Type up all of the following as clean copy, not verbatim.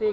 6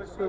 100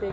6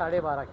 12.5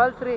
3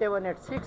786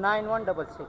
9166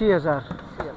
3000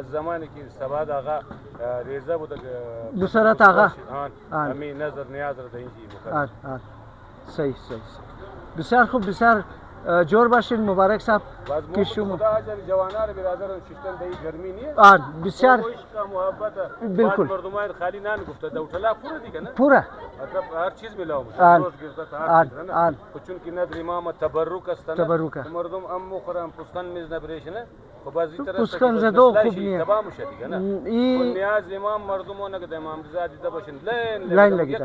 از زمانی که سباد آقا ریزه بود نصرت آقا. آن آن. همین نظر نیاز را اینجی مکرد آن آن صحیح صحیح صحیح. بسیار خوب بسیار جور باشین مبارک صاحب باز که شما خدا اجر جوانان برادران ششتن دی گرمی نیه آن بسیار عشق محبت بالکل. بعض مردمان خالی نان گفته دوتلا پورا دی کنه پورا مطلب هر چیز میلاو آن. روز گرفته آن. هر چیز آن. نه چون که نظر امام تبرک است نه تبرک. مردم ام مخرم پستان میز نبریشنه خب از این طرف پوسکن زدو خوب نیه. تباه میشه دیگه نه ای نیاز امام مردمونه که امام رضا دیده باشن لاین لگیده.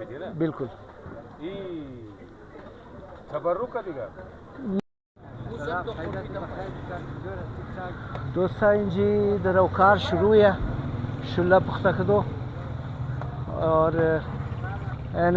بدی نه بالکل ای تبرک دیگه دوستا اینجی در اوکار شروع شله پخته کدو اور این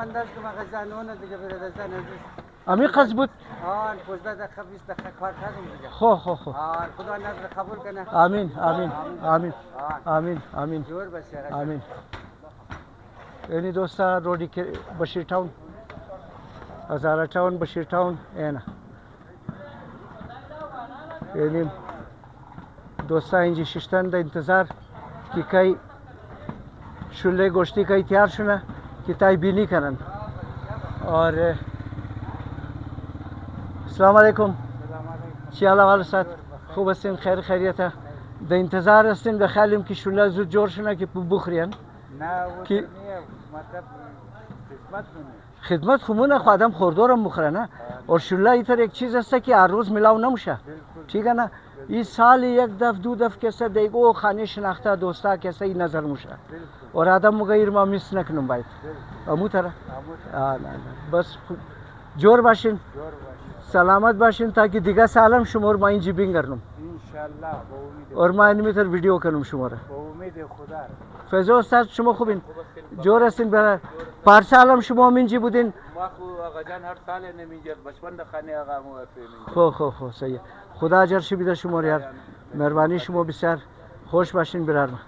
منداش ما غزانونه دیگه بره غزانه امی قصبت آن پوزده ده خبیز ده کار کردم دیگه خو آن خدا نظر قبول کنه آمین آمین آمین آمین آمین جور باشه آمین یعنی دوستا روڈی کے Bashir town Hazara town Bashir town اینا یعنی دوستا اینجی ششتن دا انتظار کی کئی شله گوشتی کئی تیار شونه کی تای بینی کنن اور السلام علیکم چی حال احوال است خوب هستین خیر خیریت د انتظار هستین د خیالیم که شله زود جور شونه که بخورین نه و کی- نیه مطلب قسمت کنه خدمت خمونه خو آدم خوردارم بخوره نه اور شله ایتر یک چیز است که هر روز ملاو نمیشه ٹھیک ہے نا این سال یک دف دو دف کسه دیگو خانه شناخته دوستا کسه این نظر موشه اور آدم مغیر ما میس نکنم باید امو تره بس جور باشین جور باشه سلامت باشین تاکه دیگه سالم شمار ما اینجی بینگرنم انشالله با امید اور ما اینمی تر ویدیو کنم شماره با امید خدا فیضا استاد شما خوبین جور هستین برای پارسالم شما اینجی بودین ما خو آقا جان هر سال نمیجر بچپن خانه آقا مو خو صحیح خدا اجر شی بیده شما یار مهربانی شما بسیار خوش باشین برار ما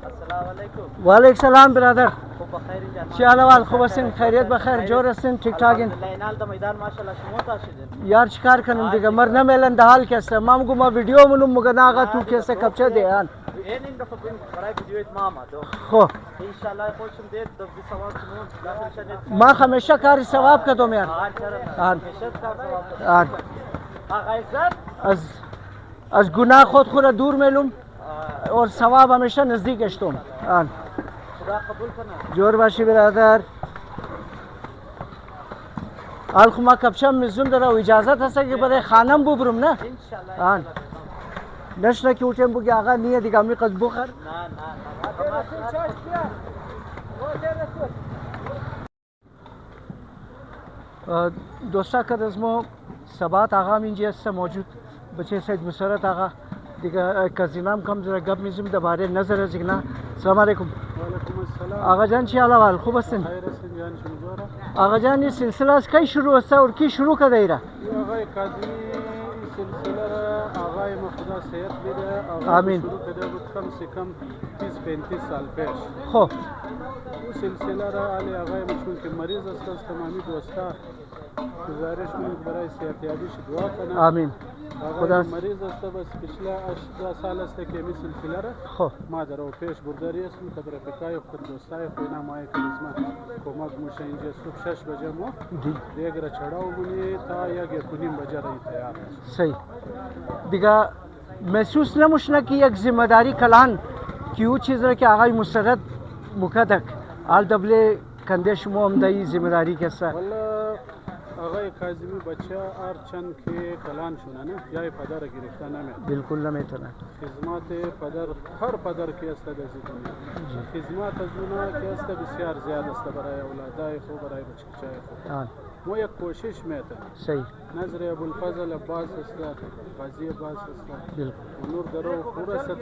السلام علیکم و علیکم السلام برادر خوب بخیر جان چی حال احوال خوب هستین خیریت بخیر جور هستین ٹھیک ٹھاکین لینال د میدان ماشاءالله شما تاسیدین یار چیکار کنم دیگه مر نمیلن د حال کسه ما مگو ما ویدیو منم مگنا آقا تو کسه کپچه دیان این این دفعه برای ویدیو ماما دو خو انشالله خوشم دید دو ثواب شما داخل شدید ما همیشه کاری ثواب کدوم یار آن چرا آن. نشد کار ثواب آن. آقا عزت از گناه خود را دور میلوم اور ثواب همیشه نزدیکشتم آن خدا قبول کنه جور باشی برادر حال خو ما کپشم میزون داره و اجازت هست که برای خانم ببرم نه انشالله آن نشنه که اوتیم بگی آقا نیه دیگه می قد بخور نه دوستا که از ما ثبات آقا اینجا است موجود بچه سید مسرت آقا دیگه کزینام کم زره گپ میزیم درباره نظر از اینا السلام علیکم وعلیکم السلام آقا جان چی حال احوال خوب هستین خیر هستین جان شمجوره آقا جان این سلسله از کی شروع است اور کی شروع کرده ایره این آقای کاظمی سلسله را آقای مخدا صحت بده آقای آمین. شروع کرده بود کم سے کم 30-35 سال پیش خب او سلسله را علی آقای چون که مریض است از تمامی دوستا گزارش می‌کنم برای صحتیابیش دعا کنم آمین آقای مریض است بس پیشلا 18 سال است که این سلسله را خب ما در او پیش برداری است که در افریقای و دوستای خوینا مای کریزما کمک موشه اینجا صبح 6 بجه ما دیگ را چڑاو بونی تا یک کنیم بجه را تیار است صحیح دیگه محسوس نموشنه که یک ذمہ داری کلان که او چیز را که آقای مسرت مکدک آل دبله کنده شما هم دایی ذمہ داری کسا والا آقای کاظمی بچه هر چند که کلان شونه نه جای پدر گرفته نمیاد بالکل نمیتونه. خدمات پدر هر پدر که است در دنیا خدمات از اونا که است بسیار زیاد است برای اولادای خو برای بچگچای خو آن ما یک کوشش میکنیم صحیح نظر ابوالفضل عباس است قاضی عباس است بالکل و نور درو پورا صد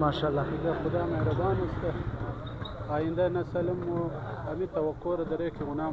ماشاءالله. دیگه خدا مهربان است آینده نسلم و همین توقع را داره که اونم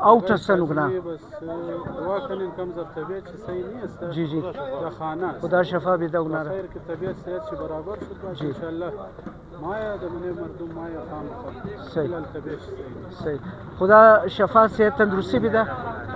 اوت هستن وگنا بس دعا کنین کم زر طبیعت چی صحیح نیست جی جی در خانه است خدا شفا بده اونا را. خیر که طبیعت صحت چی برابر شد باشه انشالله مایا دمنه مردم مایا خام صحیح. خلال طبیعت صحیح صحیح خدا شفا صحت تندرستی بده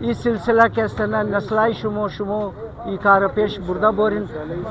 این سلسله که است نه نسلای شما این کار پیش برده بورین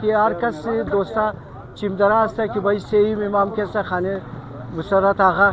که هر کس دوستا چیم داره است که باید سیم امام که است خانه مسرت آقا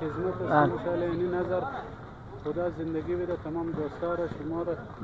خدمت است انشالله این نظر خدا زندگی بده تمام دوستار شما را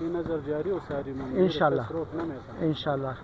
این نظر جاری و ساری من انشالله تصرف نمیکنم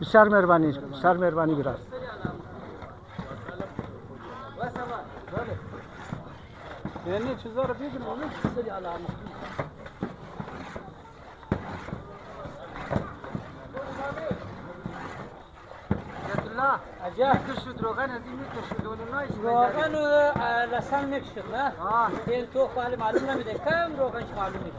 بسیار مهربانی برات یعنی چیزا رو بگیم اجا روغن لسان نکشد نه این تو خالی معلوم نمیده کم روغنش معلوم نیست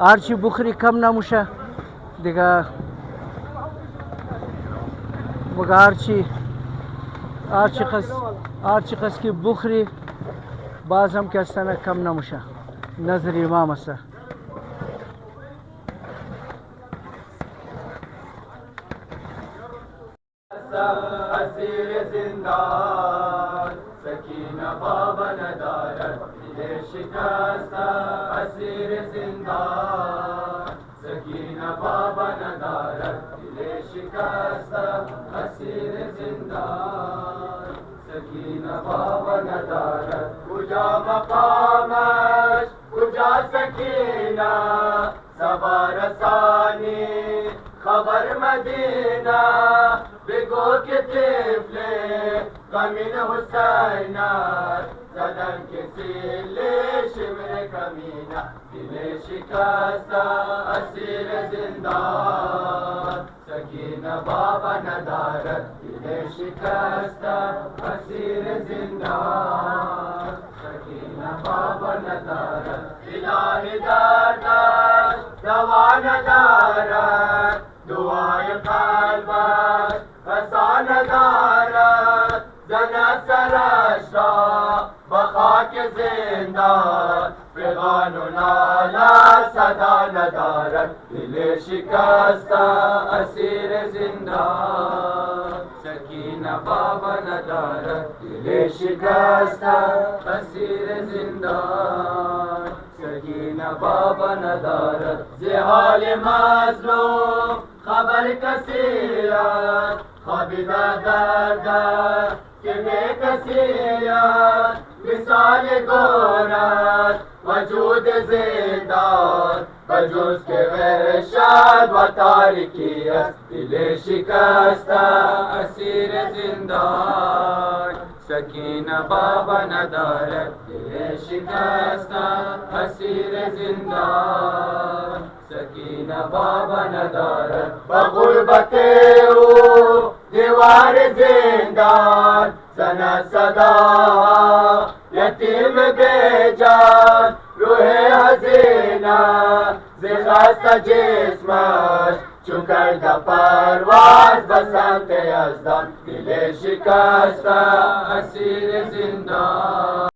هرچی بخوری کم نموشه دیگه مگر هرچی قص کی بخوری باز هم که استنه کم نموشه نظر امام است اسیر زندان سکینه بابا ندارد دل شکست اسیر زندان سکینه بابا ندارد دل شکست اسیر زندان سکینه بابا ندارد کجا مقامش کجا سکینه سبا رسانی خبر مدینه بگو که طفل غمین حسینت زدن کسی شمر کمینه دل شکست اسیر زندان سکینه بابا ندارد دل شکست اسیر زندان سکینه بابا ندارد الهی دردش دوا ندارد دعای قلبش بسا ندارد زند سرش را به خاک زندان فغان و ناله صدا ندارد دل شکست اسیر زندان سکینه بابا ندارد دل شکست اسیر زندان سکینه بابا ندارد زحال مظلوم خبر کسی است خوابیده درد که بے کسی است مثال گورد وجود زندان بجز که وحشت و تاریکی است دل شکست اسیر زندان سکینه بابا ندارد دل شکست اسیر زندان سکینه بابا ندارد با غربت او دیوار زندان زند صدا یتیم بیجان روح حزینه ز خسته جسمش چون کرده پرواز به سمت یزدان دل شکست اسیر زندان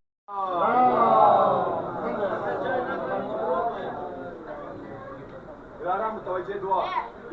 متوجه دعا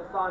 ihsan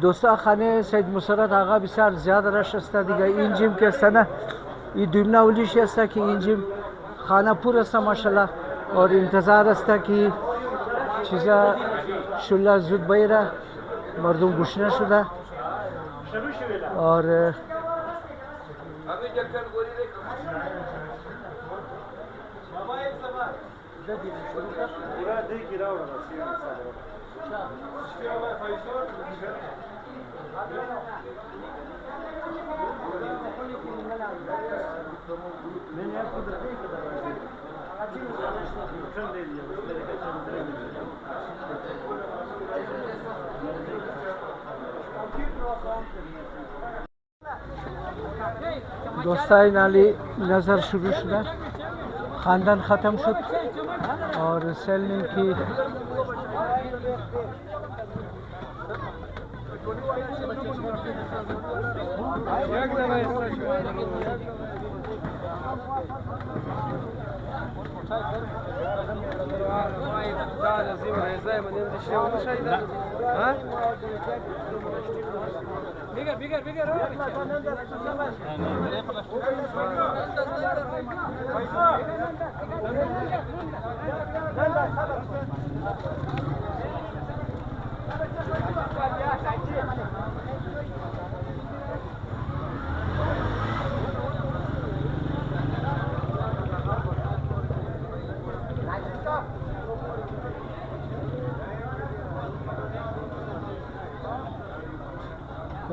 دوستا خانه سید مسرت آقا بسیار زیاد رش است دیگه. این جیم که سنه این دومنا اولیش است که این جیم خانه پر است ماشاءالله اور انتظار است که چیزا شله زود بیره مردم گوشنه شده اور دوستای نالی نظر شروع شده خاندان ختم شد اور سیلنگ کی